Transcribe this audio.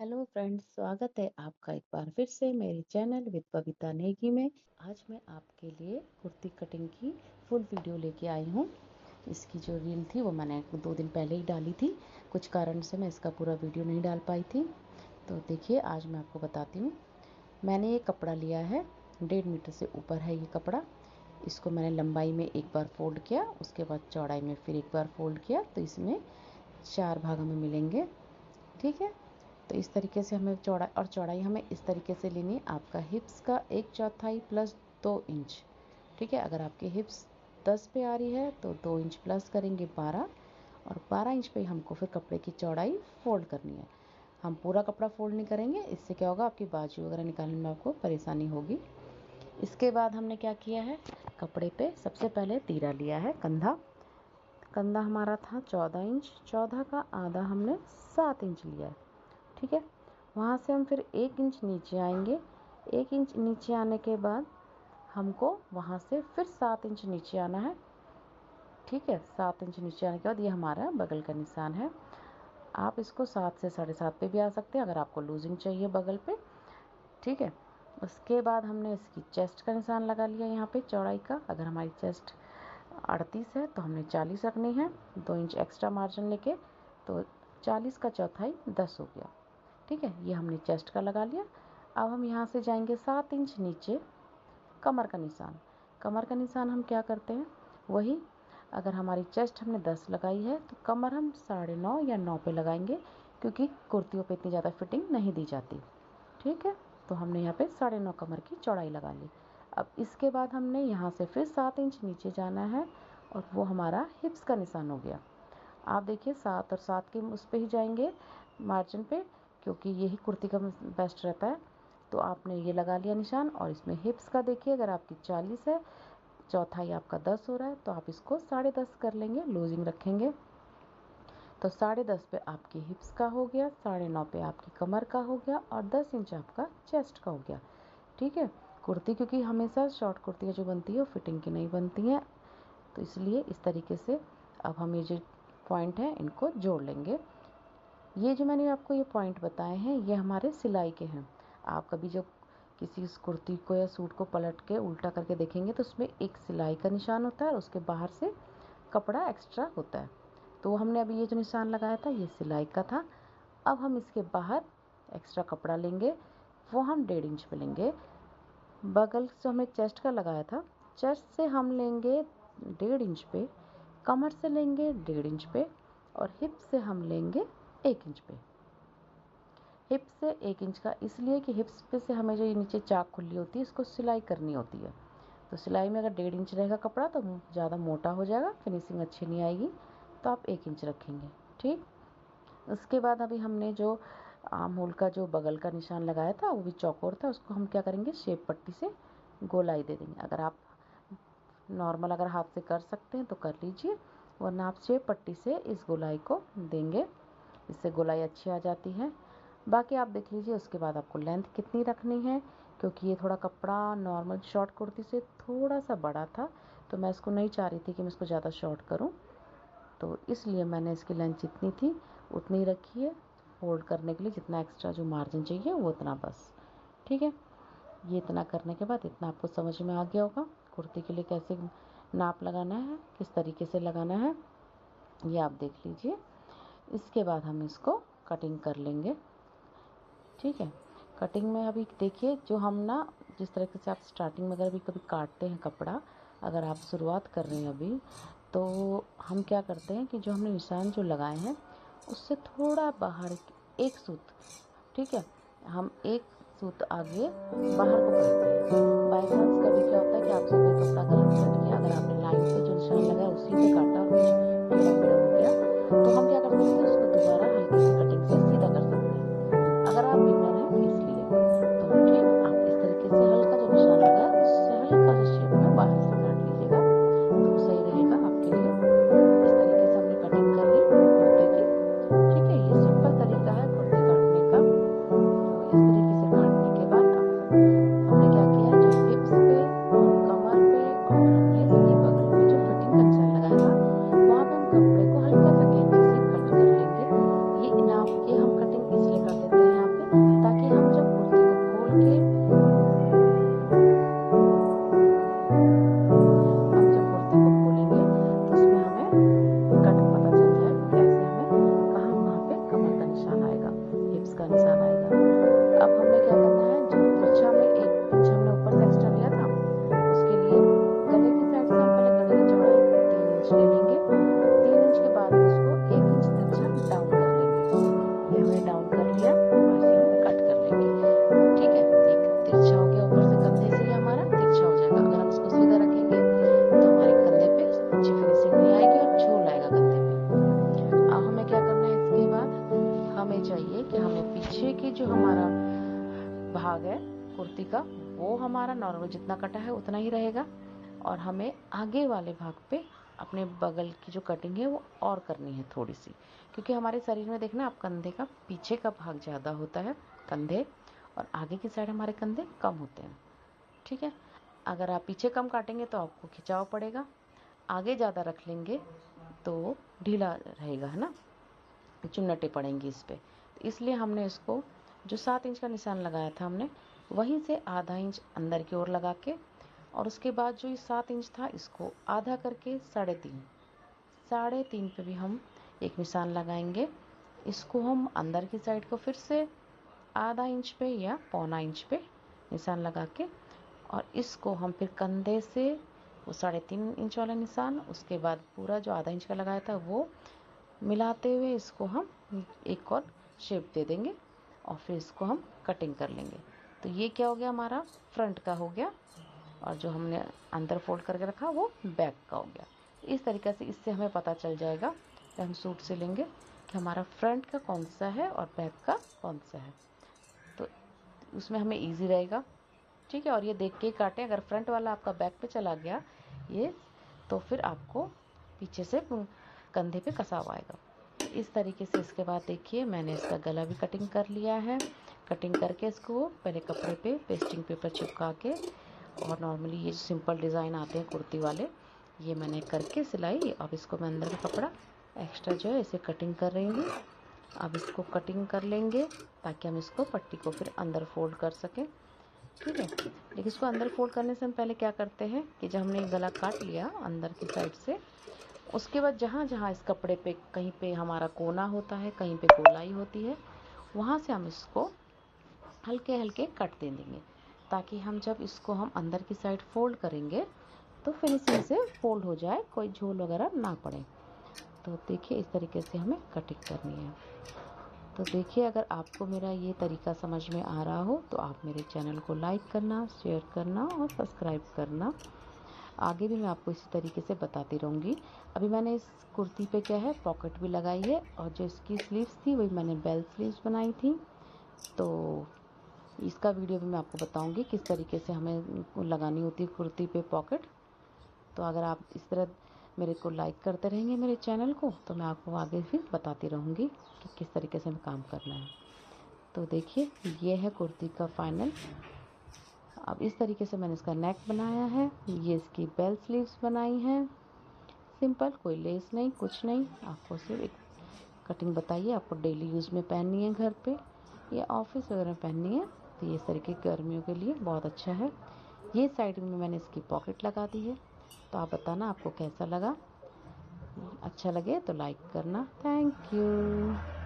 Hello friends, स्वागत है आपका एक बार फिर से मेरे चैनल विद बबीता नेगी में। आज मैं आपके लिए कुर्ती कटिंग की फुल वीडियो लेके आई हूँ। इसकी जो रील थी वो मैंने 2 दिन पहले ही डाली थी। कुछ कारण से मैं इसका पूरा वीडियो नहीं डाल पाई थी। तो देखिए, आज मैं आपको बताती हूँ। मैंने ये कपड़ा लिया है, 1.5 मीटर से ऊपर है ये कपड़ा। इसको मैंने लंबाई में एक बार फोल्ड किया, उसके बाद चौड़ाई में फिर एक बार फोल्ड किया, तो इसमें 4 भागों में मिलेंगे। ठीक है, तो इस तरीके से हमें चौड़ाई हमें इस तरीके से लेनी है। आपका हिप्स का 1/4 प्लस 2 इंच। ठीक है, अगर आपकी हिप्स 10 पे आ रही है तो 2 इंच प्लस करेंगे 12, और 12 इंच पे हमको फिर कपड़े की चौड़ाई फोल्ड करनी है। हम पूरा कपड़ा फोल्ड नहीं करेंगे, इससे क्या होगा, आपकी बाजू वगैरह निकालने में आपको परेशानी होगी। इसके बाद हमने क्या किया है, कपड़े पे सबसे पहले तीरा लिया है। कंधा हमारा था 14 इंच, 14 का आधा हमने 7 इंच लिया है। ठीक है, वहाँ से हम फिर 1 इंच नीचे आएंगे। 1 इंच नीचे आने के बाद हमको वहाँ से फिर 7 इंच नीचे आना है। ठीक है, 7 इंच नीचे आने के बाद ये हमारा बगल का निशान है। आप इसको 7 से 7.5 पे भी आ सकते हैं अगर आपको लूजिंग चाहिए बगल पे। ठीक है, उसके बाद हमने इसकी चेस्ट का निशान लगा लिया यहाँ पे चौड़ाई का। अगर हमारी चेस्ट 38 है तो हमने 40 रखनी है, 2 इंच एक्स्ट्रा मार्जिन लेके, तो 40 का चौथाई 10 हो गया। ठीक है, ये हमने चेस्ट का लगा लिया। अब हम यहाँ से जाएंगे 7 इंच नीचे, कमर का निशान। कमर का निशान हम क्या करते हैं, वही अगर हमारी चेस्ट हमने 10 लगाई है तो कमर हम 9.5 या 9 पे लगाएंगे, क्योंकि कुर्तियों पे इतनी ज़्यादा फिटिंग नहीं दी जाती। ठीक है, तो हमने यहाँ पे 9.5 कमर की चौड़ाई लगा ली। अब इसके बाद हमने यहाँ से फिर 7 इंच नीचे जाना है, और वो हमारा हिप्स का निशान हो गया। आप देखिए 7 और 7 के उस पर ही जाएंगे मार्जिन पे, क्योंकि यही कुर्ती का बेस्ट रहता है। तो आपने ये लगा लिया निशान, और इसमें हिप्स का देखिए, अगर आपकी 40 है, चौथाई आपका 10 हो रहा है, तो आप इसको 10.5 कर लेंगे, लूजिंग रखेंगे। तो 10.5 पे आपकी हिप्स का हो गया, 9.5 पे आपकी कमर का हो गया, और 10 इंच आपका चेस्ट का हो गया। ठीक है, कुर्ती क्योंकि हमेशा शॉर्ट कुर्तियाँ जो बनती है वो फिटिंग की नहीं बनती हैं, तो इसलिए इस तरीके से अब हम ये जो पॉइंट हैं इनको जोड़ लेंगे। ये जो मैंने आपको ये पॉइंट बताए हैं, ये हमारे सिलाई के हैं। आप कभी जब किसी कुर्ती को या सूट को पलट के उल्टा करके देखेंगे तो उसमें एक सिलाई का निशान होता है, और उसके बाहर से कपड़ा एक्स्ट्रा होता है। तो हमने अभी ये जो निशान लगाया था ये सिलाई का था। अब हम इसके बाहर एक्स्ट्रा कपड़ा लेंगे, वो हम 1.5 इंच पे लेंगे। बगल से हमने चेस्ट का लगाया था, चेस्ट से हम लेंगे 1.5 इंच पे, कमर से लेंगे 1.5 इंच पे, और हिप से हम लेंगे 1 इंच पे। हिप से 1 इंच का इसलिए कि हिप्स पे से हमें जो ये नीचे चाक खुली होती है इसको सिलाई करनी होती है। तो सिलाई में अगर 1.5 इंच रहेगा कपड़ा तो ज़्यादा मोटा हो जाएगा, फिनिशिंग अच्छी नहीं आएगी, तो आप 1 इंच रखेंगे। ठीक, उसके बाद अभी हमने जो आर्म होल का जो बगल का निशान लगाया था वो भी चौकोर था, उसको हम क्या करेंगे, शेप पट्टी से गोलाई दे देंगे। अगर आप नॉर्मल अगर हाथ से कर सकते हैं तो कर लीजिए, वरना आप शेप पट्टी से इस गोलाई को देंगे, इससे गोलाई अच्छी आ जाती है। बाकी आप देख लीजिए उसके बाद आपको लेंथ कितनी रखनी है, क्योंकि ये थोड़ा कपड़ा नॉर्मल शॉर्ट कुर्ती से थोड़ा सा बड़ा था, तो मैं इसको नहीं चाह रही थी कि मैं इसको ज़्यादा शॉर्ट करूं, तो इसलिए मैंने इसकी लेंथ जितनी थी उतनी ही रखी है। फोल्ड करने के लिए जितना एक्स्ट्रा जो मार्जिन चाहिए वो उतना बस। ठीक है, ये इतना करने के बाद इतना आपको समझ में आ गया होगा कुर्ती के लिए कैसे नाप लगाना है, किस तरीके से लगाना है, ये आप देख लीजिए। इसके बाद हम इसको कटिंग कर लेंगे। ठीक है, कटिंग में अभी देखिए, जो हम ना जिस तरीके से आप स्टार्टिंग में अगर अभी कभी काटते हैं कपड़ा, अगर आप शुरुआत कर रहे हैं अभी, तो हम क्या करते हैं कि जो हमने निशान जो लगाए हैं उससे थोड़ा बाहर एक सूत, ठीक है, हम एक सूत आगे बाहर को करते हैं। बाई चांस कभी क्या होता है कि आपसे कोई कपड़ा गलत कट गया, अगर आपने लाइन पे जो निशान लगाया उसी पे काटा और कुछ टेढ़ा मेढ़ा हो गया, तो हम क्या कर सकते हैं, उसको दोबारा हल्की सी कटिंग से सीधा कर सकते हैं, अगर आप बिगनर हैं इसलिए। तो ठीक, आप इस तरीके से हल्का जो निशान लगाया उससे हल्का सा शेप में बाहर से काट लीजिएगा, तो सही रहेगा आपके लिए। इस तरीके से हमने कटिंग कर ली कुर्ते की। ठीक है, ये सिंपल तरीका है कुर्ते काटने का। तो इस तरीके से काटने के बाद अब हमने क्या किया है, जो हिप्स पे और कमर पे और हमने ये बगल पे जो फिटिंग का निशान लगाया था, वहाँ पे हम कपड़े को हल्का सा कैंची से कट कर लेंगे। ये का निशान आएगा। अब हमें क्या करना है, जो तिरछा में 1 इंच हमने ऊपर से एक्स्ट्रा लिया था, उसके लिए गले की साइड से हम पहले गले की चौड़ाई 3 इंच ले लेंगे। 3 इंच के बाद उसको 1 इंच तिरछा डाउन कर लेंगे। ये हमने डाउन कर लिया और इसे हम कट कर लेंगे। ठीक है, एक तिरछा हो गया, ऊपर से कंधे से ही हमारा तिरछा हो जाएगा। अगर हम इसको सीधा रखेंगे तो हमारे कंधे पे अच्छी फिनिशिंग नहीं आएगी और झूल आएगा कंधे पे। अब हमें क्या करना है, इसके बाद हमें चाहिए कि हमें पीछे की जो हमारा भाग है कुर्ती का, वो हमारा नॉर्मल जितना कटा है उतना ही रहेगा, और हमें आगे वाले भाग पे अपने बगल की जो कटिंग है वो और करनी है थोड़ी सी, क्योंकि हमारे शरीर में देखना आप कंधे का पीछे का भाग ज़्यादा होता है कंधे, और आगे की साइड हमारे कंधे कम होते हैं। ठीक है, अगर आप पीछे कम काटेंगे तो आपको खिंचाव पड़ेगा, आगे ज़्यादा रख लेंगे तो ढीला रहेगा, है ना, चुन्नटें पड़ेंगी इस पर। तो इसलिए हमने इसको जो 7 इंच का निशान लगाया था हमने वहीं से आधा इंच अंदर की ओर लगा के, और उसके बाद जो ये 7 इंच था इसको आधा करके 3.5 पे भी हम एक निशान लगाएंगे। इसको हम अंदर की साइड को फिर से आधा इंच पे या पौना इंच पे निशान लगा के, और इसको हम फिर कंधे से वो 3.5 इंच वाला निशान, उसके बाद पूरा जो आधा इंच का लगाया था वो मिलाते हुए इसको हम एक और शेप दे देंगे, और फिर इसको हम कटिंग कर लेंगे। तो ये क्या हो गया, हमारा फ्रंट का हो गया, और जो हमने अंदर फोल्ड करके रखा वो बैक का हो गया। इस तरीके से इससे हमें पता चल जाएगा कि हम सूट से लेंगे कि हमारा फ्रंट का कौन सा है और बैक का कौन सा है, तो उसमें हमें इजी रहेगा। ठीक है, और ये देख के ही काटें, अगर फ्रंट वाला आपका बैक पे चला गया ये, तो फिर आपको पीछे से कंधे पे कसाव आएगा। इस तरीके से इसके बाद देखिए मैंने इसका गला भी कटिंग कर लिया है। कटिंग करके इसको पहले कपड़े पे पेस्टिंग पेपर चिपका के, और नॉर्मली ये सिंपल डिज़ाइन आते हैं कुर्ती वाले, ये मैंने करके सिलाई। अब इसको मैं अंदर का कपड़ा एक्स्ट्रा जो है इसे कटिंग कर रही हूँ। अब इसको कटिंग कर लेंगे ताकि हम इसको पट्टी को फिर अंदर फोल्ड कर सकें। ठीक है, लेकिन इसको अंदर फोल्ड करने से हम पहले क्या करते हैं कि जब हमने गला काट लिया अंदर की साइड से, उसके बाद जहाँ जहाँ इस कपड़े पे कहीं पे हमारा कोना होता है, कहीं पे गोलाई होती है, वहाँ से हम इसको हल्के हल्के कट दे देंगे, ताकि हम जब इसको हम अंदर की साइड फोल्ड करेंगे तो फिनिशिंग से फोल्ड हो जाए, कोई झोल वगैरह ना पड़े। तो देखिए इस तरीके से हमें कटिंग करनी है। तो देखिए अगर आपको मेरा ये तरीका समझ में आ रहा हो तो आप मेरे चैनल को लाइक करना, शेयर करना और सब्सक्राइब करना। आगे भी मैं आपको इसी तरीके से बताती रहूँगी। अभी मैंने इस कुर्ती पे क्या है पॉकेट भी लगाई है, और जो इसकी स्लीव्स थी वही मैंने बेल स्लीव्स बनाई थी। तो इसका वीडियो भी मैं आपको बताऊँगी किस तरीके से हमें लगानी होती है कुर्ती पे पॉकेट। तो अगर आप इस तरह मेरे को लाइक करते रहेंगे मेरे चैनल को, तो मैं आपको आगे फिर बताती रहूँगी कि किस तरीके से हमें काम करना है। तो देखिए ये है कुर्ती का फाइनल। अब इस तरीके से मैंने इसका नेक बनाया है, ये इसकी बेल स्लीव्स बनाई हैं, सिंपल, कोई लेस नहीं कुछ नहीं। आपको सिर्फ एक कटिंग बताइए, आपको डेली यूज़ में पहननी है घर पे या ऑफिस वगैरह में पहननी है, तो ये इस तरीके गर्मियों के लिए बहुत अच्छा है। ये साइड में मैंने इसकी पॉकेट लगा दी है। तो आप बताना आपको कैसा लगा, अच्छा लगे तो लाइक करना। Thank you.